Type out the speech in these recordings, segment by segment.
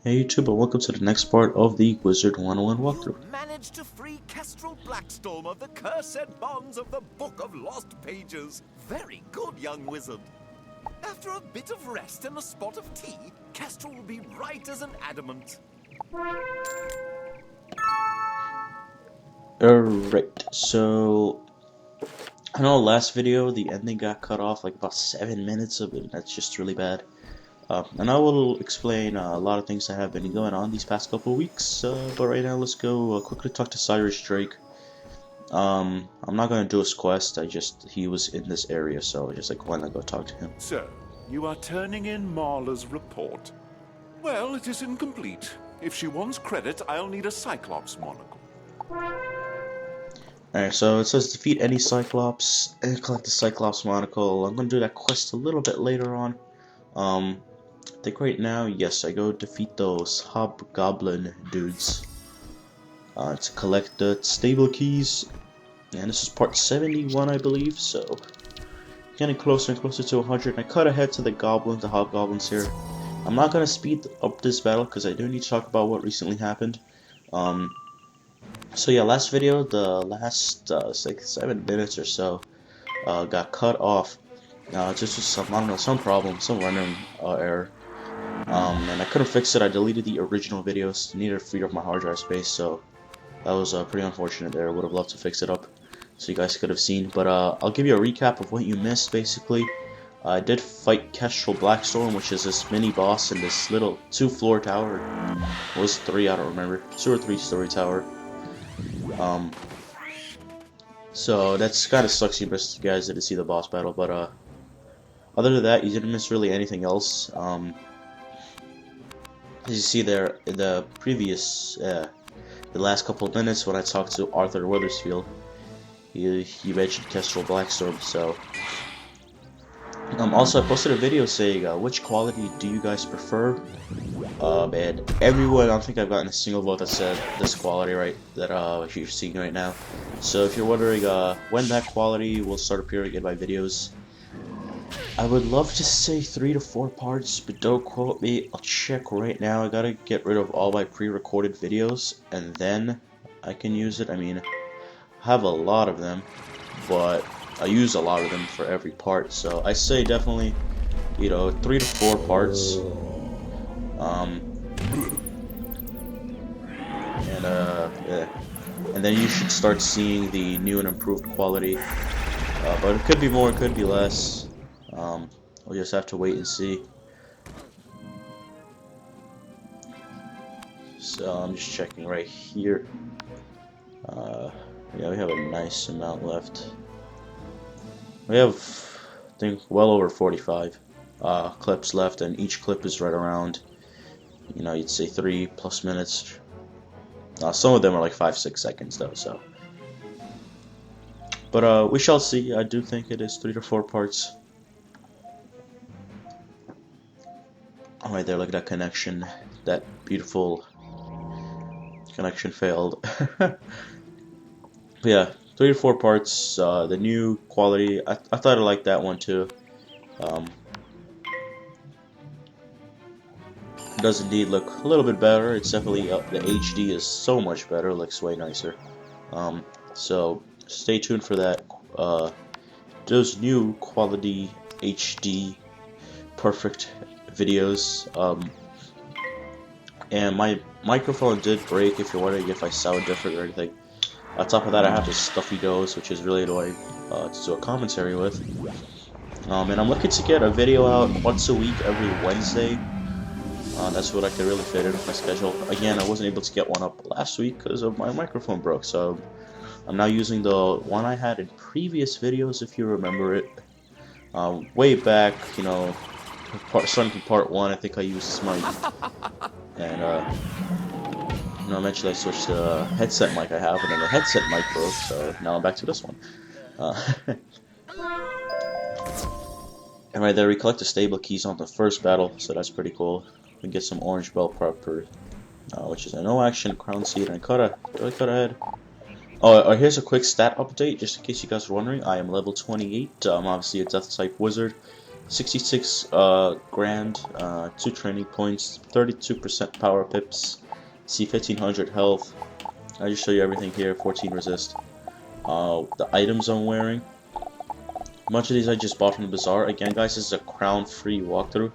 Hey YouTube, and welcome to the next part of the Wizard101 walkthrough. Managed to free Kestrel Blackstorm of the cursed bonds of the Book of Lost Pages. Very good, young wizard. After a bit of rest and a spot of tea, Kestrel will be right as an adamant. Alright, so I know last video the ending got cut off like about 7 minutes of it, and that's just really bad. And I will explain a lot of things that have been going on these past couple of weeks, but right now let's go quickly talk to Cyrus Drake. I'm not gonna do his quest, he was in this area, so just like, why not go talk to him? So, you are turning in Marla's report. Well, it is incomplete. If she wants credit, I'll need a Cyclops monocle. Alright, so it says defeat any Cyclops and collect the Cyclops monocle. I'm gonna do that quest a little bit later on. I think right now, yes, I go defeat those hobgoblin dudes to collect the stable keys, and this is part 71, I believe, so getting closer and closer to 100. I cut ahead to the hobgoblins here. I'm not gonna speed up this battle because I do need to talk about what recently happened. So yeah, last video, the last like 7 minutes or so got cut off. Just was some, I don't know, some problem, some rendering error. And I couldn't fix it. I deleted the original videos. Needed to free up my hard drive space, so that was pretty unfortunate there. I would have loved to fix it up so you guys could have seen. But I'll give you a recap of what you missed, basically. I did fight Kestrel Blackstorm, which is this mini boss in this little 2-floor tower. Or was it 3? I don't remember. 2 or 3-story tower. So that's kind of sucks. You guys didn't see the boss battle, but other than that, you didn't miss really anything else. As you see there in the previous, the last couple of minutes when I talked to Arthur Withersfield, he mentioned Kestrel Blackstorm. So, also I posted a video saying which quality do you guys prefer? And everyone, I don't think I've gotten a single vote that said this quality right that you're seeing right now. So if you're wondering when that quality will start appearing in my videos, I would love to say 3 to 4 parts, but don't quote me. I'll check right now. I gotta get rid of all my pre-recorded videos, and then I can use it. I mean, I have a lot of them, but I use a lot of them for every part. So I say definitely, 3 to 4 parts. Yeah. And then you should start seeing the new and improved quality. But it could be more, it could be less. We'll just have to wait and see. So I'm just checking right here. Yeah, we have a nice amount left. We have, I think, well over 45 clips left, and each clip is right around, you'd say 3+ minutes. Some of them are like 5-6 seconds though, so. But we shall see. I do think it is 3 to 4 parts. Right there, look at that connection. That beautiful connection failed. But yeah, 3 to 4 parts. The new quality, I thought I liked that one too. It does indeed look a little bit better. It's definitely the HD is so much better. It looks way nicer. So stay tuned for that. Those new quality HD perfect videos. And my microphone did break, if you're wondering if I sound different or anything. On top of that, I have this stuffy nose, which is really annoying to do a commentary with. And I'm looking to get a video out once a week, every Wednesday. That's what I could really fit in with my schedule. Again, I wasn't able to get one up last week because of my microphone broke, so I'm now using the one I had in previous videos, if you remember it. Way back, starting from part 1, I think I used this mic, and eventually I switched to the headset mic I have, and then the headset mic broke, so now I'm back to this one. And right there, we collect the stable keys on the first battle, so that's pretty cool. We get some orange bell pepper, which is a no action crown seed, and I really cut ahead. Oh, here's a quick stat update, just in case you guys are wondering. I am level 28. I'm obviously a death type wizard. 66 grand, 2 training points, 32% power pips, see 1500 health. I just show you everything here. 14 resist. The items I'm wearing. Much of these I just bought from the bazaar. Again, guys, this is a crown-free walkthrough.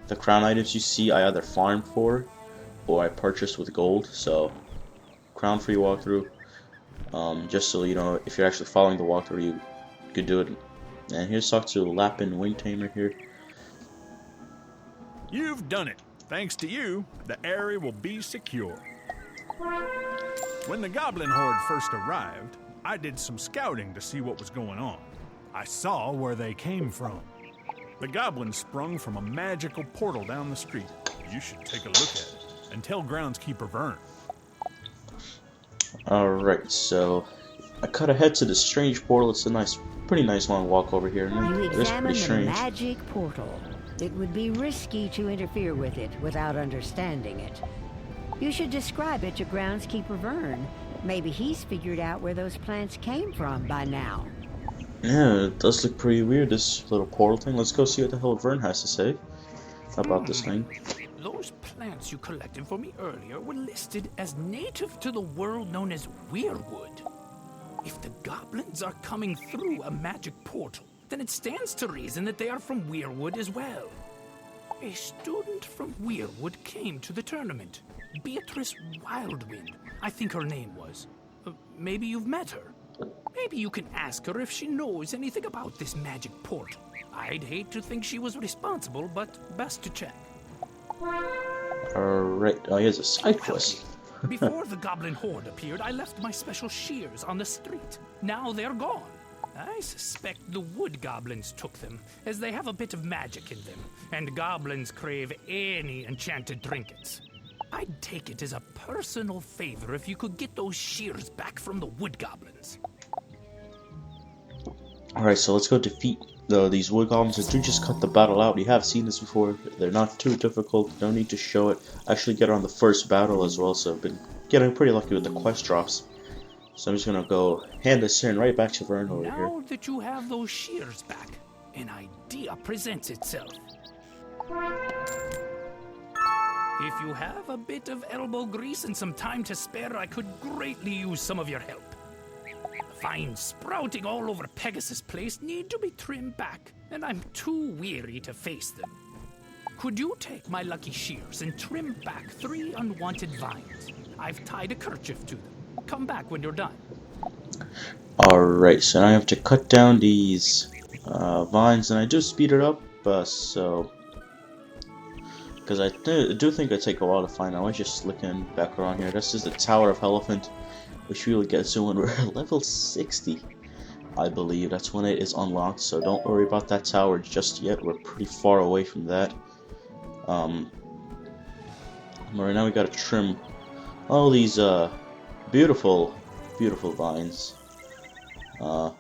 The crown items you see, I either farmed for or I purchased with gold. So, crown-free walkthrough. Just so you know, if you're actually following the walkthrough, you could do it. And here's talk to Lapin Wing Tamer here. You've done it. Thanks to you, the area will be secure. When the goblin horde first arrived, I did some scouting to see what was going on. I saw where they came from. The goblins sprung from a magical portal down the street. You should take a look at it and tell groundskeeper Vern. Alright, so I cut ahead to the strange portal. It's a pretty nice long walk over here. And You it's examine pretty the strange. magic portal. It would be risky to interfere with it without understanding it. You should describe it to groundskeeper Vern. Maybe he's figured out where those plants came from by now. Yeah, it does look pretty weird, this little portal thing. Let's go see what the hell Vern has to say about this thing. Those plants you collected for me earlier were listed as native to the world known as Weirwood. If the goblins are coming through a magic portal, then it stands to reason that they are from Weirwood as well. A student from Weirwood came to the tournament. Beatrice Wildwind, I think her name was. Maybe you've met her. Maybe you can ask her if she knows anything about this magic portal. I'd hate to think she was responsible, but best to check. Alright, oh, here's a side quest. Before the goblin horde appeared, I left my special shears on the street. Now they're gone. I suspect the wood goblins took them, as they have a bit of magic in them, and goblins crave any enchanted trinkets. I'd take it as a personal favor if you could get those shears back from the wood goblins. Alright, so let's go defeat these wood goblins. I do just cut the battle out. You have seen this before. They're not too difficult. No need to show it. I actually get on the first battle as well, so I've been getting pretty lucky with the quest drops. So I'm just gonna go hand this in right back to Vern over here. Now that you have those shears back, an idea presents itself. If you have a bit of elbow grease and some time to spare, I could greatly use some of your help. The vines sprouting all over Pegasus Place need to be trimmed back, and I'm too weary to face them. Could you take my lucky shears and trim back 3 unwanted vines? I've tied a kerchief to them. Come back when you're done. Alright, so now I have to cut down these vines, and I do speed it up, so... Because I do think it'd take a while to find out. I was just looking back around here. This is the Tower of Elephant, which we will get to when we're level 60, I believe. That's when it is unlocked, so don't worry about that tower just yet. We're pretty far away from that. Right now we gotta trim all these beautiful vines. So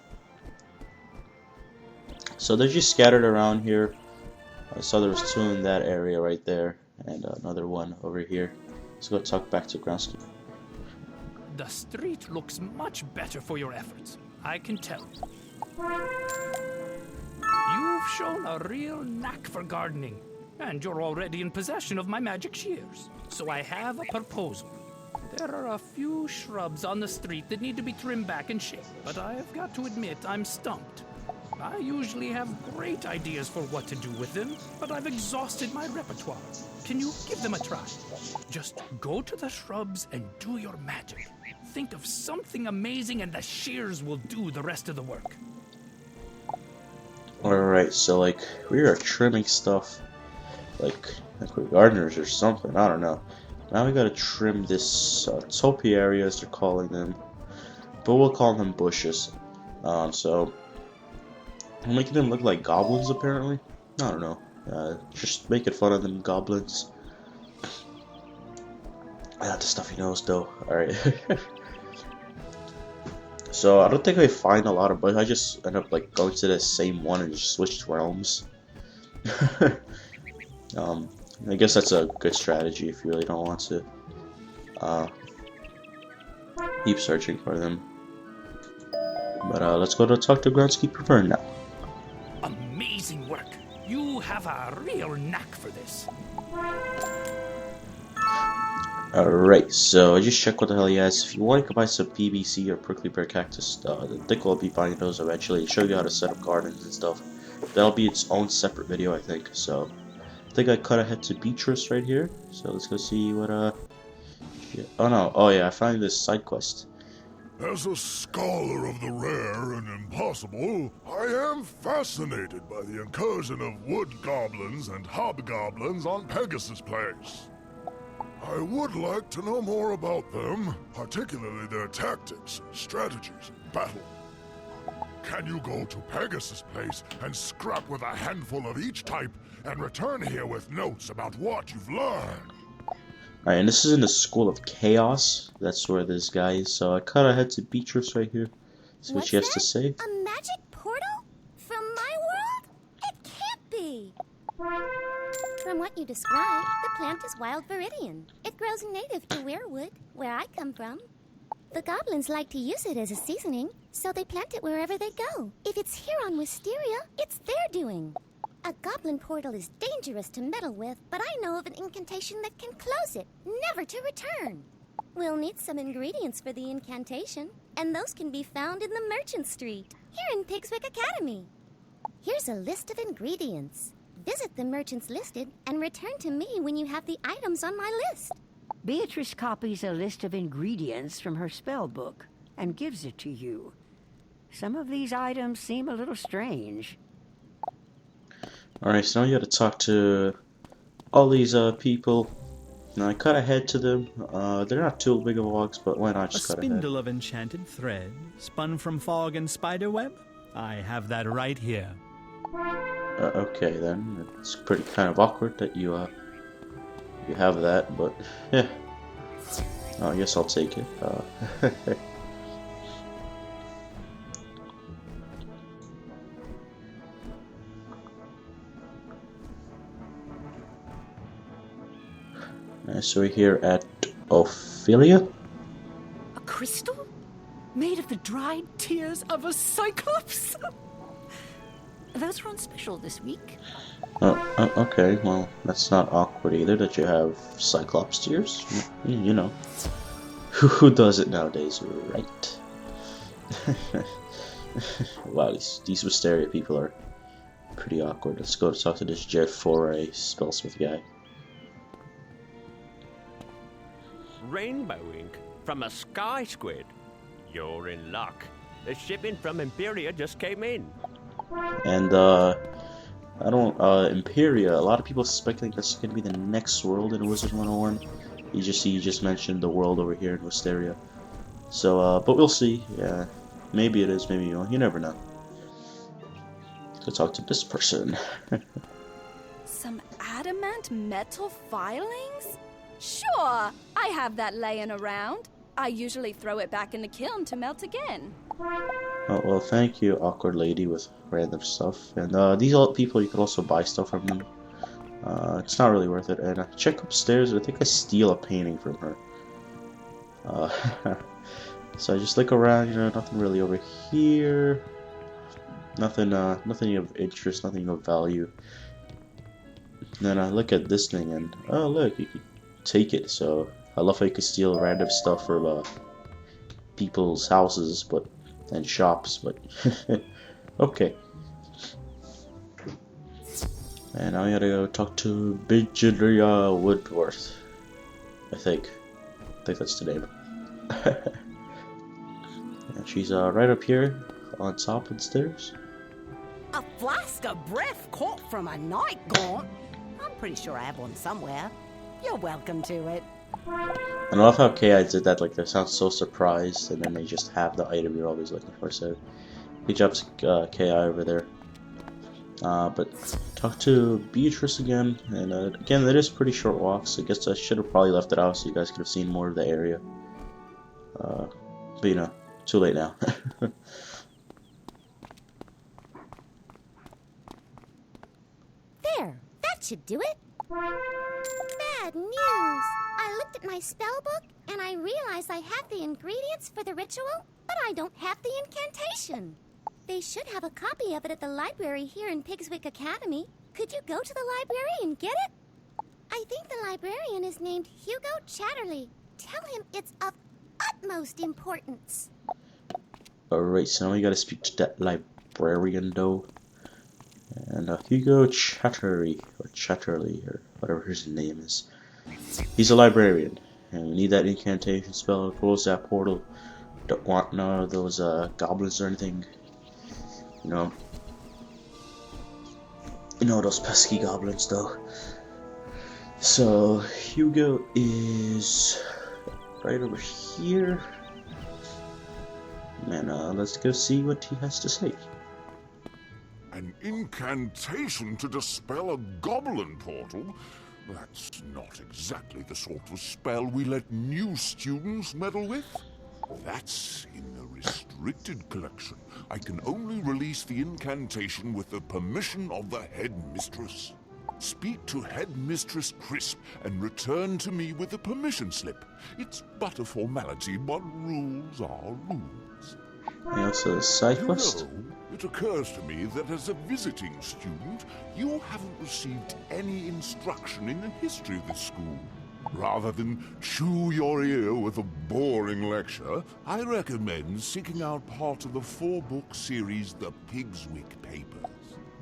they're just scattered around here. I saw there was 2 in that area right there, and another one over here. Let's go talk back to groundskeeper. The street looks much better for your efforts. I can tell. You've shown a real knack for gardening, and you're already in possession of my magic shears. So I have a proposal. There are a few shrubs on the street that need to be trimmed back and shaped, but I've got to admit I'm stumped. I usually have great ideas for what to do with them, but I've exhausted my repertoire. Can you give them a try? Just go to the shrubs and do your magic. Think of something amazing and the shears will do the rest of the work. Alright, so like, we are trimming stuff like we're gardeners or something, I don't know. Now we gotta trim this topiary, as they're calling them, but we'll call them bushes. So we're making them look like goblins, apparently. I don't know. Just making fun of them goblins. I got the stuffy nose, though. Alright. So I don't think I find a lot of bugs. I just end up like going to the same one and just switch realms. I guess that's a good strategy if you really don't want to keep searching for them. But let's go to talk to groundskeeper Vern now. Amazing work. You have a real knack for this. Alright, so I just checked what the hell he has. If you want, you can buy some PVC or prickly pear cactus. I think I'll be buying those eventually and show you how to set up gardens and stuff. That'll be its own separate video, I think. So, I think I cut ahead to Beatrice right here. So let's go see what, yeah. Oh no, oh yeah, I found this side quest. As a scholar of the rare and impossible, I am fascinated by the incursion of wood goblins and hobgoblins on Pegasus Place. I would like to know more about them, particularly their tactics, strategies, and battle. Can you go to Pegasus Place and scrap with a handful of each type and return here with notes about what you've learned? Alright, and this is in the School of Chaos. That's where this guy is. So I cut ahead to Beatrice right here. See what she has to say. A magic portal? From my world? It can't be! From what you described, the plant is wild viridian. It grows native to Weirwood, where I come from. The goblins like to use it as a seasoning, so they plant it wherever they go. If it's here on Wisteria, it's their doing. A goblin portal is dangerous to meddle with, but I know of an incantation that can close it, never to return. We'll need some ingredients for the incantation, and those can be found in the Merchant Street, here in Pigswick Academy. Here's a list of ingredients. Visit the merchants listed and return to me when you have the items on my list. Beatrice copies a list of ingredients from her spell book and gives it to you. Some of these items seem a little strange. Alright, so now you gotta talk to all these people. Now I cut ahead to them. They're not too big of walks, but why not just A cut ahead? spindle of enchanted thread, spun from fog and spiderweb? I have that right here. Okay then, it's pretty kind of awkward that you have that, but yeah. I guess I'll take it. So we're here at Ophelia. A crystal? Made of the dried tears of a cyclops? Those were on special this week. Okay, well, that's not awkward either that you have Cyclops tears. You know. Who does it nowadays, right? Wow, these Wisteria people are pretty awkward. Let's go talk to this Jeff Foray spellsmith guy. Rainbow ink from a sky squid. You're in luck. The shipment from Imperia just came in. And I don't Imperia. A lot of people speculating this is gonna be the next world in Wizard101. You just mentioned the world over here in Wisteria. So but we'll see. Yeah, maybe it is, maybe you won't. You never know. Let's talk to this person. Some adamant metal filings? Sure, I have that laying around. I usually throw it back in the kiln to melt again. Oh, well, thank you, awkward lady with random stuff. And these old people, you can also buy stuff from them. It's not really worth it. And check upstairs. I think I steal a painting from her. So I just look around. You know, nothing really over here. Nothing. Nothing of interest. Nothing of value. And then I look at this thing, and oh look, you can take it. So I love how you can steal random stuff from people's houses, and shops, but okay. And now I gotta go talk to Virginia Woodworth. I think that's the name. And she's right up here on top of the stairs. A flask of breath caught from a night gaunt? I'm pretty sure I have one somewhere. You're welcome to it. And I love how KI did that, like they sound so surprised, and then they just have the item you're always looking for. So good job to KI over there. But talk to Beatrice again, and again, it is pretty short walks. I guess I should have probably left it out so you guys could have seen more of the area. But you know, too late now. There, that should do it. Bad news. I looked at my spell book and I realized I have the ingredients for the ritual, but I don't have the incantation. They should have a copy of it at the library here in Pigswick Academy. Could you go to the library and get it? I think the librarian is named Hugo Chatterley. Tell him it's of utmost importance. Alright, so now we gotta speak to that librarian though. And Hugo Chatterley, or Chatterley, or whatever his name is. He's a librarian, and we need that incantation spell to close that portal. Don't want none of those goblins or anything. You know those pesky goblins though. So Hugo is right over here. And let's go see what he has to say. An incantation to dispel a goblin portal? That's not exactly the sort of spell we let new students meddle with. That's in the restricted collection. I can only release the incantation with the permission of the headmistress. Speak to Headmistress Crisp and return to me with the permission slip. It's but a formality, but rules are rules. And also a side quest. You know, it occurs to me that as a visiting student, you haven't received any instruction in the history of this school. Rather than chew your ear with a boring lecture, I recommend seeking out part of the 4-book series The Pigswick Papers.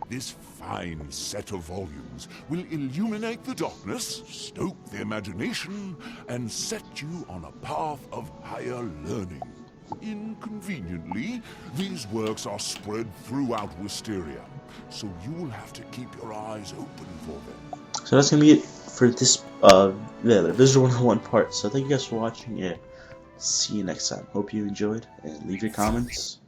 This fine set of volumes will illuminate the darkness, stoke the imagination, and set you on a path of higher learning. Inconveniently, these works are spread throughout Wisteria, so you will have to keep your eyes open for them. So that's gonna be it for this the Wizard101 part. So thank you guys for watching, and see you next time. Hope you enjoyed, and leave your comments.